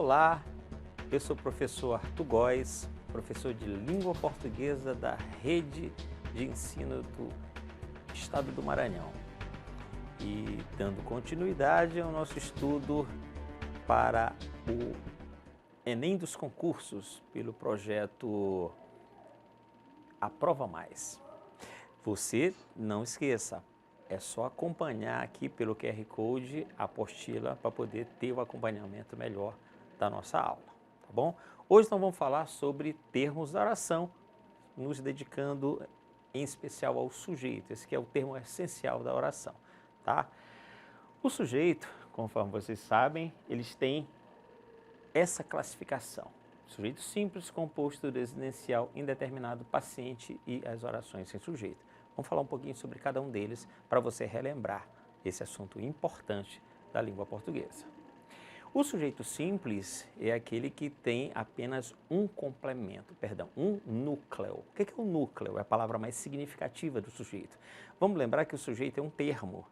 Olá, eu sou o professor Arthur Góes, professor de língua portuguesa da Rede de Ensino do Estado do Maranhão. E dando continuidade ao nosso estudo para o Enem dos concursos pelo projeto Aprova Mais. Você não esqueça, é só acompanhar aqui pelo QR Code a apostila para poder ter o acompanhamento melhor da nossa aula, tá bom? Hoje nós vamos falar sobre termos da oração, nos dedicando em especial ao sujeito, esse que é o termo essencial da oração, tá? O sujeito, conforme vocês sabem, eles têm essa classificação: sujeito simples, composto, residencial, indeterminado, paciente e as orações sem sujeito. Vamos falar um pouquinho sobre cada um deles para você relembrar esse assunto importante da língua portuguesa. O sujeito simples é aquele que tem apenas um complemento, um núcleo. O que é o núcleo? É a palavra mais significativa do sujeito. Vamos lembrar que o sujeito é um termo,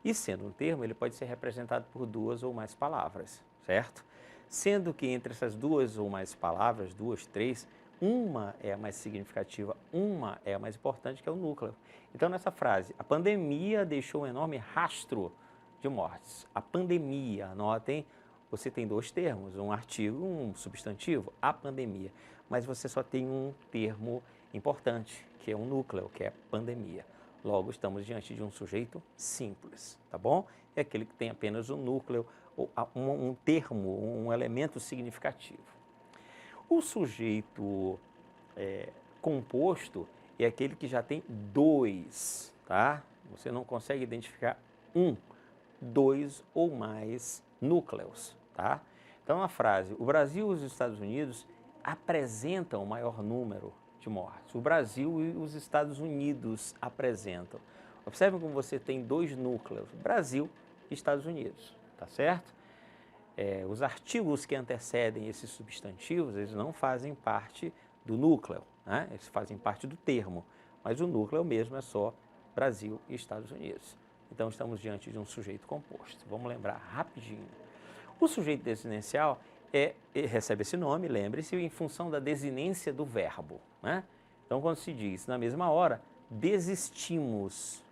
e sendo um termo, ele pode ser representado por duas ou mais palavras, certo? Sendo que entre essas duas ou mais palavras, duas, três, uma é a mais significativa, uma é a mais importante, que é o núcleo. Então, nessa frase, a pandemia deixou um enorme rastro de mortes. A pandemia, notem, você tem dois termos, um artigo, um substantivo, a pandemia, mas você só tem um termo importante, que é um núcleo, que é pandemia. Logo, estamos diante de um sujeito simples, tá bom? É aquele que tem apenas um núcleo, um termo, um elemento significativo. O sujeito composto é aquele que já tem dois, tá? Você não consegue identificar um, dois ou mais núcleos, tá? Então, a frase, o Brasil e os Estados Unidos apresentam o maior número de mortes. O Brasil e os Estados Unidos apresentam. Observe como você tem dois núcleos, Brasil e Estados Unidos, tá certo? Os artigos que antecedem esses substantivos, eles não fazem parte do núcleo, né? Eles fazem parte do termo, mas o núcleo mesmo é só Brasil e Estados Unidos. Então, estamos diante de um sujeito composto. Vamos lembrar rapidinho. O sujeito desinencial recebe esse nome, lembre-se, em função da desinência do verbo, né? Então, quando se diz, na mesma hora, desistimos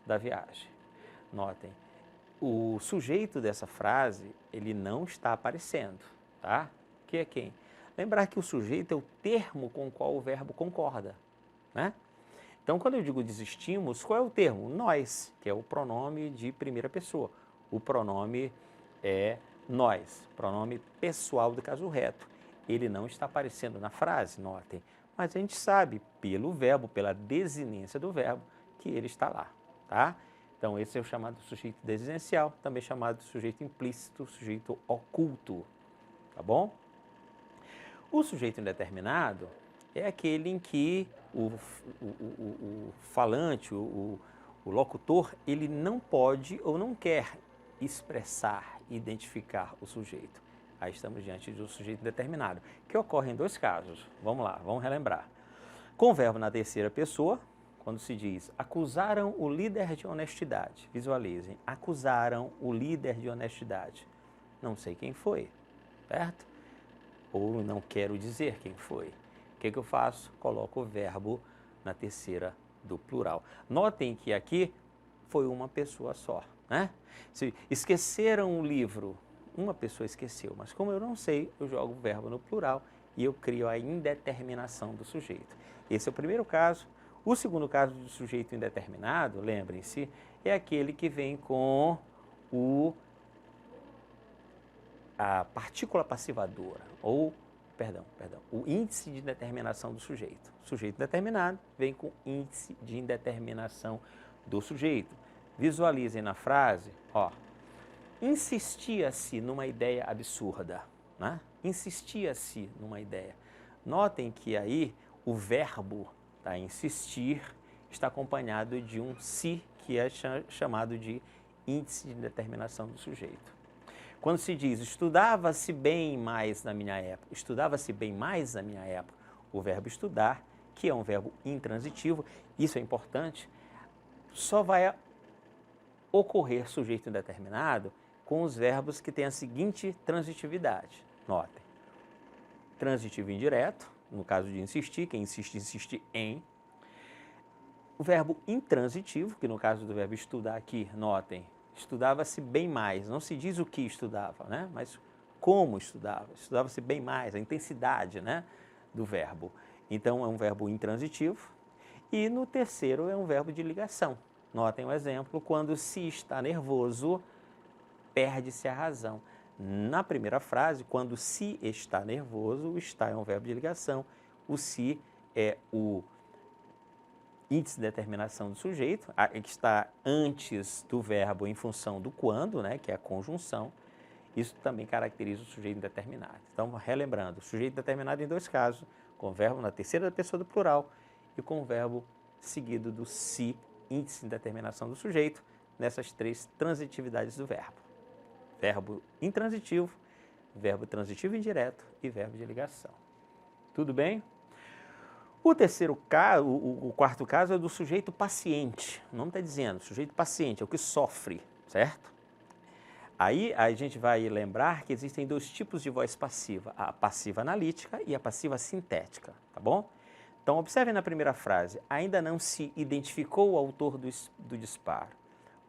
da viagem. Notem, o sujeito dessa frase, ele não está aparecendo, tá? Que é quem? Lembrar que o sujeito é o termo com o qual o verbo concorda, né? Então, quando eu digo desistimos, qual é o termo? Nós, que é o pronome de primeira pessoa. O pronome é nós, pronome pessoal do caso reto. Ele não está aparecendo na frase, notem, mas a gente sabe pelo verbo, pela desinência do verbo, que ele está lá, tá? Então, esse é o chamado sujeito desinencial, também chamado de sujeito implícito, sujeito oculto, tá bom? O sujeito indeterminado é aquele em que o falante, o locutor, ele não pode ou não quer expressar, identificar o sujeito. Aí estamos diante de um sujeito indeterminado, que ocorre em dois casos. Vamos lá, vamos relembrar. Com o verbo na terceira pessoa, quando se diz, acusaram o líder de honestidade. Visualizem, acusaram o líder de honestidade. Não sei quem foi, certo? Ou não quero dizer quem foi. O que eu faço? Coloco o verbo na terceira do plural. Notem que aqui foi uma pessoa só, né? Se esqueceram o livro, uma pessoa esqueceu, mas como eu não sei, eu jogo o verbo no plural e eu crio a indeterminação do sujeito. Esse é o primeiro caso. O segundo caso do sujeito indeterminado, lembrem-se, é aquele que vem com a partícula passivadora, ou, o índice de indeterminação do sujeito. O sujeito indeterminado vem com índice de indeterminação do sujeito. Visualizem na frase, ó, insistia-se numa ideia absurda, né? Insistia-se numa ideia. Notem que aí o verbo insistir está acompanhado de um se, que é chamado de índice de determinação do sujeito. Quando se diz, estudava-se bem mais na minha época, estudava-se bem mais na minha época, o verbo estudar, que é um verbo intransitivo, isso é importante, só vai ocorrer sujeito indeterminado com os verbos que têm a seguinte transitividade. Notem. Transitivo indireto, no caso de insistir, quem insiste, insiste em. O verbo intransitivo, que no caso do verbo estudar aqui, notem, estudava-se bem mais. Não se diz o que estudava, né? Mas como estudava. Estudava-se bem mais, a intensidade, né, do verbo. Então, é um verbo intransitivo. E no terceiro é um verbo de ligação. Notem o exemplo, quando se está nervoso, perde-se a razão. Na primeira frase, quando se está nervoso, o está é um verbo de ligação, o se é o índice de determinação do sujeito, que está antes do verbo em função do quando, né, que é a conjunção. Isso também caracteriza o sujeito indeterminado. Então, relembrando, sujeito determinado em dois casos, com o verbo na terceira pessoa do plural e com o verbo seguido do se, índice de determinação do sujeito, nessas três transitividades do verbo. Verbo intransitivo, verbo transitivo indireto e verbo de ligação. Tudo bem? O terceiro caso, o quarto caso é do sujeito paciente. O nome está dizendo, sujeito paciente, é o que sofre, certo? Aí a gente vai lembrar que existem dois tipos de voz passiva, a passiva analítica e a passiva sintética, tá bom? Então, observem na primeira frase, ainda não se identificou o autor do disparo.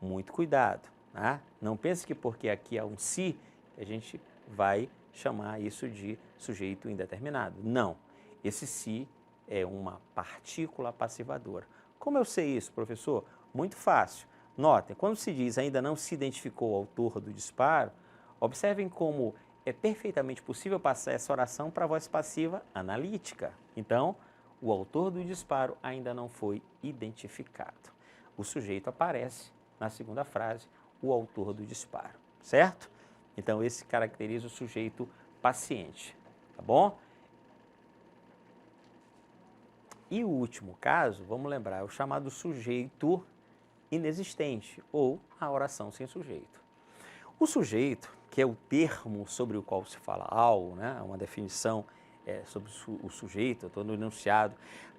Muito cuidado, né? Não pense que porque aqui há um se, a gente vai chamar isso de sujeito indeterminado. Não, esse se é uma partícula passivadora. Como eu sei isso, professor? Muito fácil. Notem, quando se diz ainda não se identificou o autor do disparo, observem como é perfeitamente possível passar essa oração para a voz passiva analítica. Então, o autor do disparo ainda não foi identificado. O sujeito aparece na segunda frase, o autor do disparo, certo? Então, esse caracteriza o sujeito paciente, tá bom? E o último caso, vamos lembrar, é o chamado sujeito inexistente ou a oração sem sujeito. O sujeito, que é o termo sobre o qual se fala algo, né, uma definição sobre o sujeito, estou no enunciado,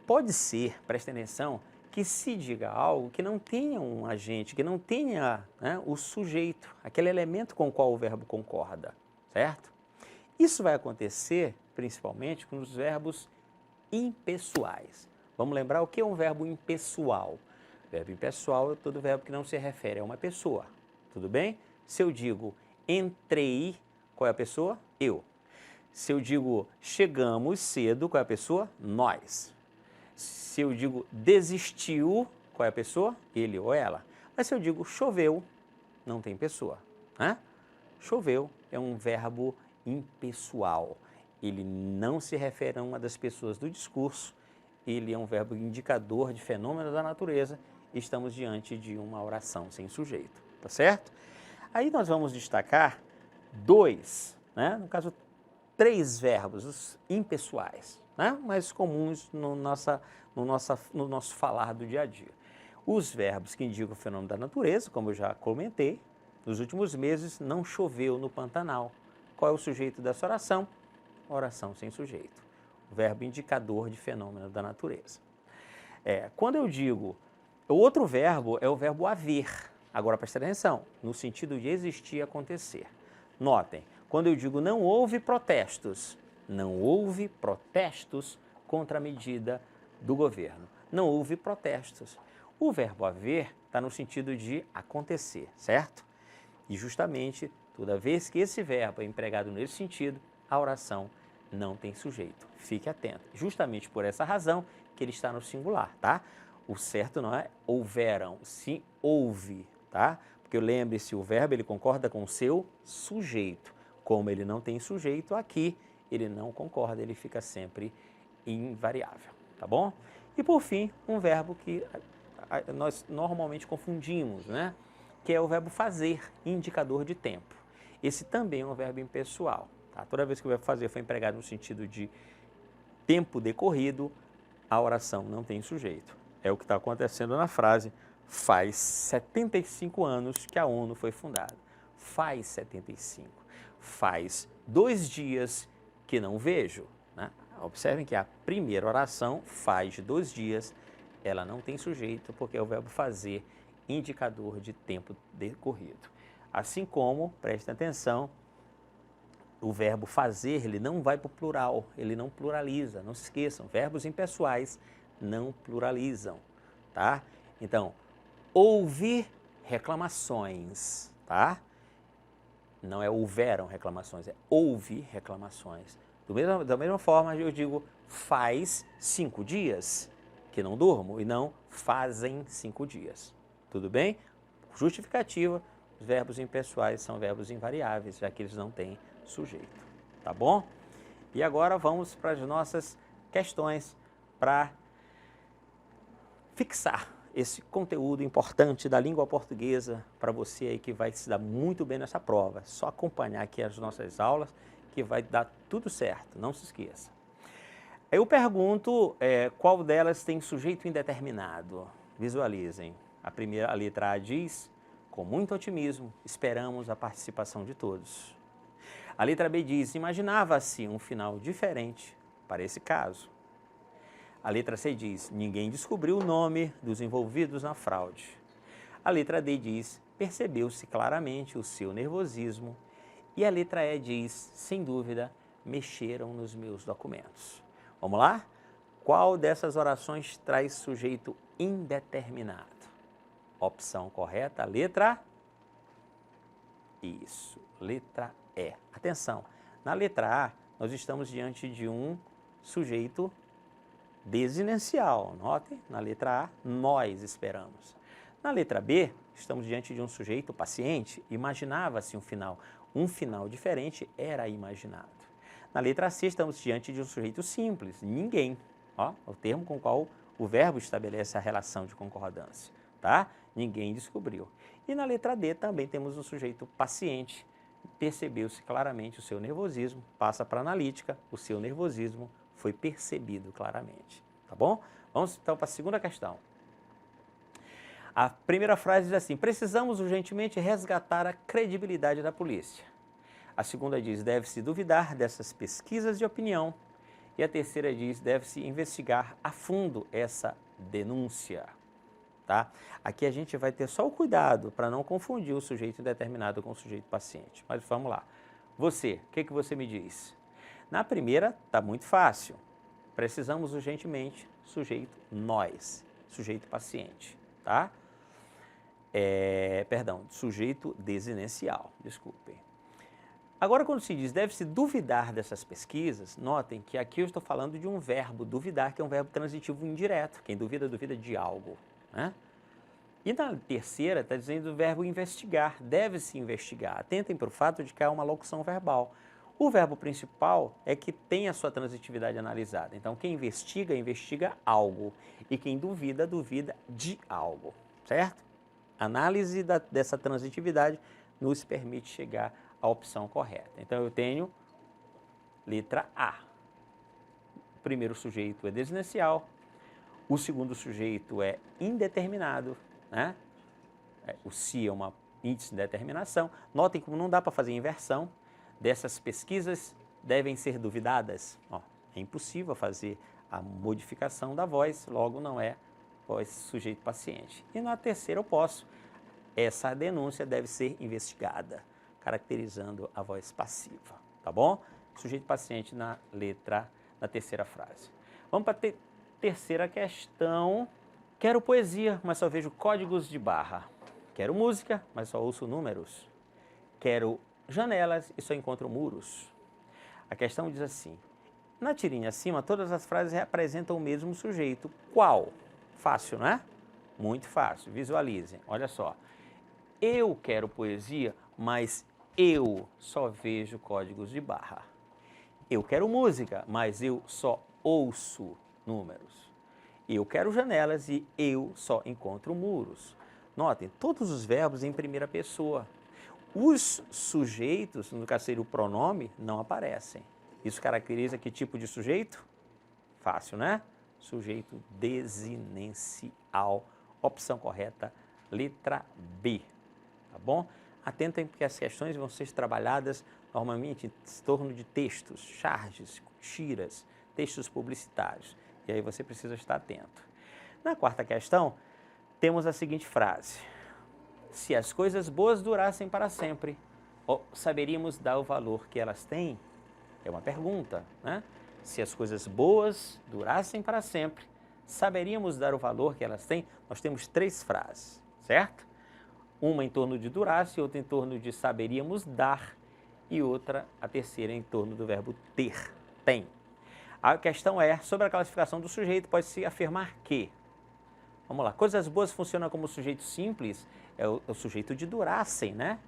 pode ser, prestem atenção, que se diga algo que não tenha um agente, que não tenha, né, o sujeito, aquele elemento com o qual o verbo concorda, certo? Isso vai acontecer principalmente com os verbos impessoais. Vamos lembrar o que é um verbo impessoal? Verbo impessoal é todo verbo que não se refere a uma pessoa, tudo bem? Se eu digo entrei, qual é a pessoa? Eu. Se eu digo chegamos cedo, qual é a pessoa? Nós. Se eu digo desistiu, qual é a pessoa? Ele ou ela. Mas se eu digo choveu, não tem pessoa, né? Choveu é um verbo impessoal. Ele não se refere a uma das pessoas do discurso, ele é um verbo indicador de fenômeno da natureza e estamos diante de uma oração sem sujeito, tá certo? Aí nós vamos destacar dois, né? No caso, três verbos, os impessoais, né? Mais comuns no nosso falar do dia a dia. Os verbos que indicam o fenômeno da natureza, como eu já comentei, nos últimos meses não choveu no Pantanal. Qual é o sujeito dessa oração? Oração sem sujeito. O verbo indicador de fenômeno da natureza. Quando eu digo, o outro verbo é o verbo haver. Agora presta atenção, no sentido de existir e acontecer. Notem, quando eu digo não houve protestos contra a medida do governo. Não houve protestos. O verbo haver está no sentido de acontecer, certo? E justamente, toda vez que esse verbo é empregado nesse sentido, a oração não tem sujeito. Fique atento. Justamente por essa razão que ele está no singular, tá? O certo não é houveram, sim houve, tá? Porque lembre-se, o verbo ele concorda com o seu sujeito. Como ele não tem sujeito aqui, ele não concorda, ele fica sempre invariável, tá bom? E por fim, um verbo que nós normalmente confundimos, né? Que é o verbo fazer, indicador de tempo. Esse também é um verbo impessoal. Tá? Toda vez que o verbo fazer foi empregado no sentido de tempo decorrido, a oração não tem sujeito. É o que está acontecendo na frase, faz 75 anos que a ONU foi fundada. Faz 75. Faz 2 dias que não vejo. Né? Observem que a primeira oração, faz 2 dias, ela não tem sujeito, porque é o verbo fazer, indicador de tempo decorrido. Assim como, prestem atenção, o verbo fazer, ele não vai para o plural, ele não pluraliza, não se esqueçam, verbos impessoais não pluralizam, tá? Então, ouvir reclamações, tá? Não é houveram reclamações, é houve reclamações. Da mesma forma, eu digo faz 5 dias que não durmo e não fazem 5 dias. Tudo bem? Justificativa, os verbos impessoais são verbos invariáveis, já que eles não têm sujeito. Tá bom? E agora vamos para as nossas questões para fixar esse conteúdo importante da língua portuguesa para você aí que vai se dar muito bem nessa prova. É só acompanhar aqui as nossas aulas que vai dar tudo certo, não se esqueça. Eu pergunto qual delas tem sujeito indeterminado. Visualizem. A letra A diz, com muito otimismo, esperamos a participação de todos. A letra B diz, imaginava-se um final diferente para esse caso. A letra C diz, ninguém descobriu o nome dos envolvidos na fraude. A letra D diz, percebeu-se claramente o seu nervosismo. E a letra E diz, sem dúvida, mexeram nos meus documentos. Vamos lá? Qual dessas orações traz sujeito indeterminado? Opção correta, letra Isso, letra E. Atenção, na letra A, nós estamos diante de um sujeito desinencial. Notem, na letra A, nós esperamos. Na letra B, estamos diante de um sujeito paciente, imaginava-se um final diferente era imaginado. Na letra C, estamos diante de um sujeito simples, ninguém, ó, o termo com o qual o verbo estabelece a relação de concordância, tá? Ninguém descobriu. E na letra D também temos um sujeito paciente, percebeu-se claramente o seu nervosismo, passa para a analítica, o seu nervosismo foi percebido claramente, tá bom? Vamos então para a segunda questão. A primeira frase diz assim, precisamos urgentemente resgatar a credibilidade da polícia. A segunda diz, deve-se duvidar dessas pesquisas de opinião. E a terceira diz, deve-se investigar a fundo essa denúncia. Tá? Aqui a gente vai ter só o cuidado para não confundir o sujeito indeterminado com o sujeito paciente. Mas vamos lá. Você, o que você me diz? Na primeira, está muito fácil. Precisamos urgentemente, sujeito nós, sujeito paciente, tá? Sujeito desinencial, desculpem. Agora, quando se diz deve-se duvidar dessas pesquisas, notem que aqui eu estou falando de um verbo duvidar, que é um verbo transitivo indireto. Quem duvida, duvida de algo, né? E na terceira está dizendo o verbo investigar, deve-se investigar. Atentem para o fato de que há uma locução verbal. O verbo principal é que tem a sua transitividade analisada. Então, quem investiga, investiga algo. E quem duvida, duvida de algo, certo? A análise dessa transitividade nos permite chegar à opção correta. Então, eu tenho letra A. O primeiro sujeito é desinencial. O segundo sujeito é indeterminado, né? O se é uma índice de determinação. Notem como não dá para fazer inversão. Dessas pesquisas devem ser duvidadas. Ó, é impossível fazer a modificação da voz, logo não é voz sujeito paciente. E na terceira eu posso. Essa denúncia deve ser investigada, caracterizando a voz passiva, tá bom? Sujeito paciente na terceira frase. Vamos para a terceira questão. Quero poesia, mas só vejo códigos de barra. Quero música, mas só ouço números. Quero janelas e só encontro muros. A questão diz assim, na tirinha acima, todas as frases representam o mesmo sujeito. Qual? Fácil, não é? Muito fácil. Visualizem, olha só. Eu quero poesia, mas eu só vejo códigos de barra. Eu quero música, mas eu só ouço números. Eu quero janelas e eu só encontro muros. Notem, todos os verbos em primeira pessoa. Os sujeitos, no caso seria o pronome, não aparecem. Isso caracteriza que tipo de sujeito? Fácil, né? Sujeito desinencial. Opção correta, letra B. Tá bom? Atentem porque as questões vão ser trabalhadas normalmente em torno de textos, charges, tiras, textos publicitários. E aí você precisa estar atento. Na quarta questão, temos a seguinte frase. Se as coisas boas durassem para sempre, saberíamos dar o valor que elas têm? É uma pergunta, né? Se as coisas boas durassem para sempre, saberíamos dar o valor que elas têm? Nós temos 3 frases, certo? Uma em torno de durasse, outra em torno de saberíamos dar e outra, a terceira, em torno do verbo ter, tem. A questão é, sobre a classificação do sujeito, pode-se afirmar que, vamos lá, coisas boas funcionam como sujeito simples, é o sujeito de durassem, né?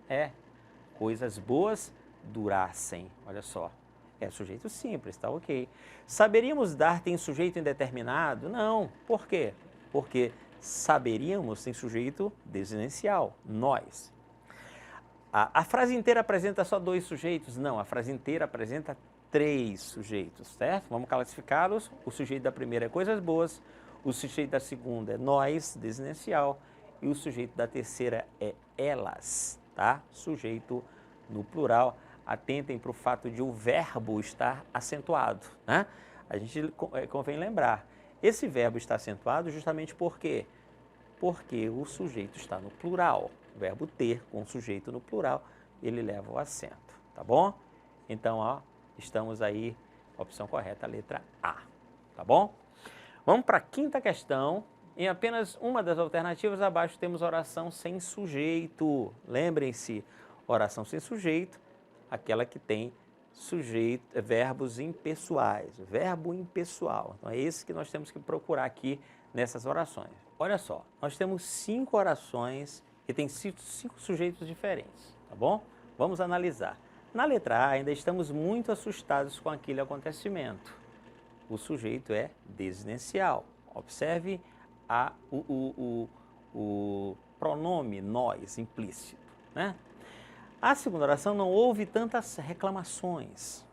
Coisas boas durassem, olha só. É sujeito simples, tá ok. Saberíamos dar tem sujeito indeterminado? Não. Por quê? Porque saberíamos tem sujeito desinencial, nós. A frase inteira apresenta só 2 sujeitos? Não, a frase inteira apresenta 3 sujeitos, certo? Vamos classificá-los. O sujeito da primeira é coisas boas, o sujeito da segunda é nós, desinencial, e o sujeito da terceira é elas, tá? Sujeito no plural. Atentem para o fato de o verbo estar acentuado, né? A gente convém lembrar, esse verbo está acentuado justamente por quê? Porque o sujeito está no plural. O verbo ter com o sujeito no plural, ele leva o acento, tá bom? Então, ó, estamos aí, opção correta, a letra A, tá bom? Vamos para a 5ª questão. Em apenas uma das alternativas abaixo temos oração sem sujeito. Lembrem-se, oração sem sujeito, aquela que tem sujeito, verbos impessoais, verbo impessoal. Então é esse que nós temos que procurar aqui nessas orações. Olha só, nós temos 5 orações que têm 5 sujeitos diferentes, tá bom? Vamos analisar. Na letra A ainda estamos muito assustados com aquele acontecimento. O sujeito é desinencial. Observe o pronome nós implícito, né? A segunda oração não houve tantas reclamações.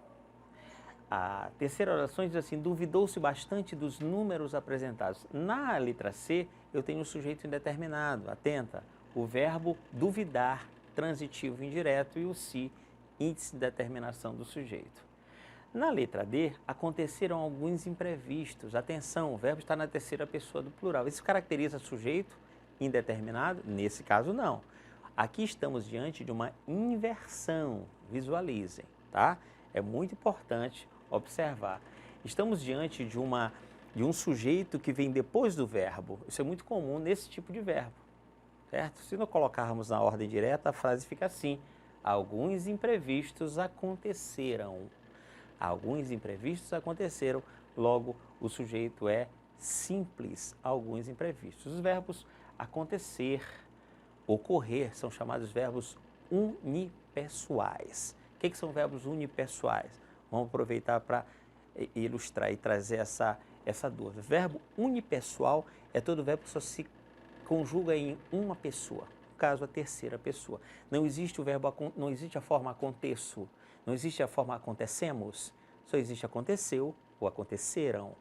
A terceira oração diz assim, duvidou-se bastante dos números apresentados. Na letra C, eu tenho o sujeito indeterminado, atenta, o verbo duvidar, transitivo indireto, e o se, índice de determinação do sujeito. Na letra D, aconteceram alguns imprevistos. Atenção, o verbo está na terceira pessoa do plural. Isso caracteriza sujeito indeterminado? Nesse caso, não. Aqui estamos diante de uma inversão, visualizem, tá? É muito importante observar. Estamos diante de um sujeito que vem depois do verbo. Isso é muito comum nesse tipo de verbo, certo? Se não colocarmos na ordem direta, a frase fica assim, alguns imprevistos aconteceram. Alguns imprevistos aconteceram, logo o sujeito é simples, alguns imprevistos. Os verbos acontecer, ocorrer são chamados verbos unipessoais. O que são verbos unipessoais? Vamos aproveitar para ilustrar e trazer essa dúvida. Verbo unipessoal é todo verbo que só se conjuga em uma pessoa, no caso a terceira pessoa. Não existe o verbo, não existe a forma aconteço, não existe a forma acontecemos, só existe aconteceu ou aconteceram,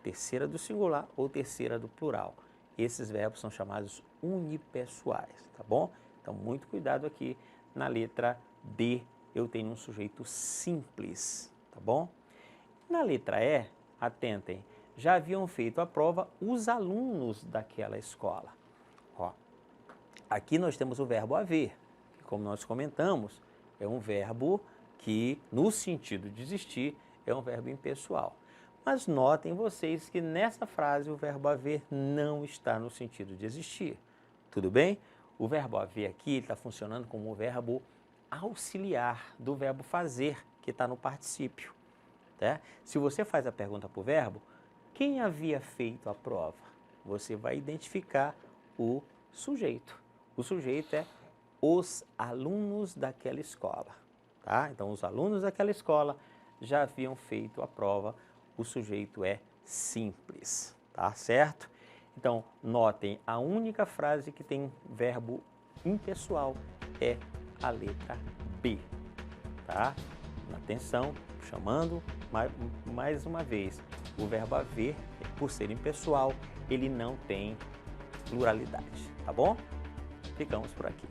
terceira do singular ou terceira do plural. Esses verbos são chamados unipessoais, tá bom? Então, muito cuidado aqui na letra D, eu tenho um sujeito simples, tá bom? Na letra E, atentem, já haviam feito a prova os alunos daquela escola. Ó, aqui nós temos o verbo haver, que, como nós comentamos, é um verbo que, no sentido de existir, é um verbo impessoal. Mas notem vocês que nessa frase o verbo haver não está no sentido de existir. Tudo bem? O verbo haver aqui está funcionando como um verbo auxiliar do verbo fazer, que está no particípio. Tá? Se você faz a pergunta para o verbo, quem havia feito a prova? Você vai identificar o sujeito. O sujeito é os alunos daquela escola. Tá? Então, os alunos daquela escola já haviam feito a prova. O sujeito é simples, tá certo? Então, notem, a única frase que tem verbo impessoal é a letra B, tá? Atenção, chamando mais uma vez, o verbo haver, por ser impessoal, ele não tem pluralidade, tá bom? Ficamos por aqui.